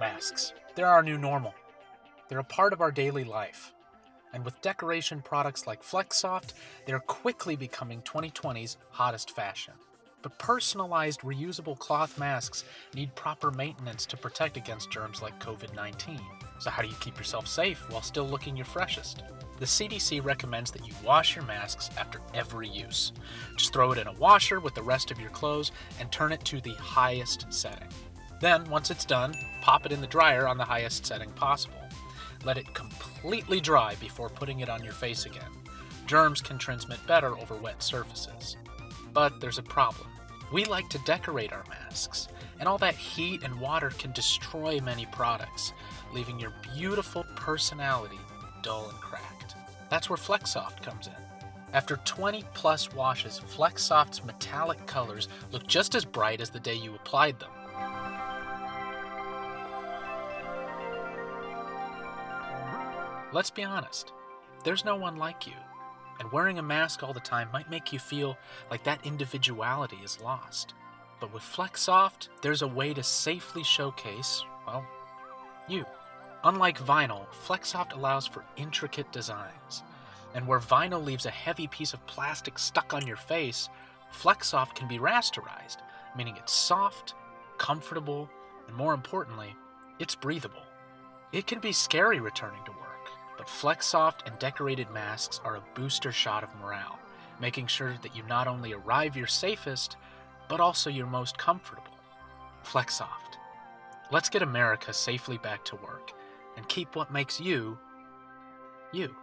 Masks. They're our new normal. They're a part of our daily life. And with decoration products like FlexSoft, they're quickly becoming 2020's hottest fashion. But personalized, reusable cloth masks need proper maintenance to protect against germs like COVID-19. So how do you keep yourself safe while still looking your freshest? The CDC recommends that you wash your masks after every use. Just throw it in a washer with the rest of your clothes and turn it to the highest setting. Then, once it's done, pop it in the dryer on the highest setting possible. Let it completely dry before putting it on your face again. Germs can transmit better over wet surfaces. But there's a problem. We like to decorate our masks, and all that heat and water can destroy many products, leaving your beautiful personality dull and cracked. That's where FlexSoft comes in. After 20 plus washes, FlexSoft's metallic colors look just as bright as the day you applied them. Let's be honest, there's no one like you, and wearing a mask all the time might make you feel like that individuality is lost. But with FlexSoft, there's a way to safely showcase, well, you. Unlike vinyl, FlexSoft allows for intricate designs. And where vinyl leaves a heavy piece of plastic stuck on your face, FlexSoft can be rasterized, meaning it's soft, comfortable, and more importantly, it's breathable. It can be scary returning to work, but FlexSoft and decorated masks are a booster shot of morale, making sure that you not only arrive your safest, but also your most comfortable. FlexSoft. Let's get America safely back to work and keep what makes you, you.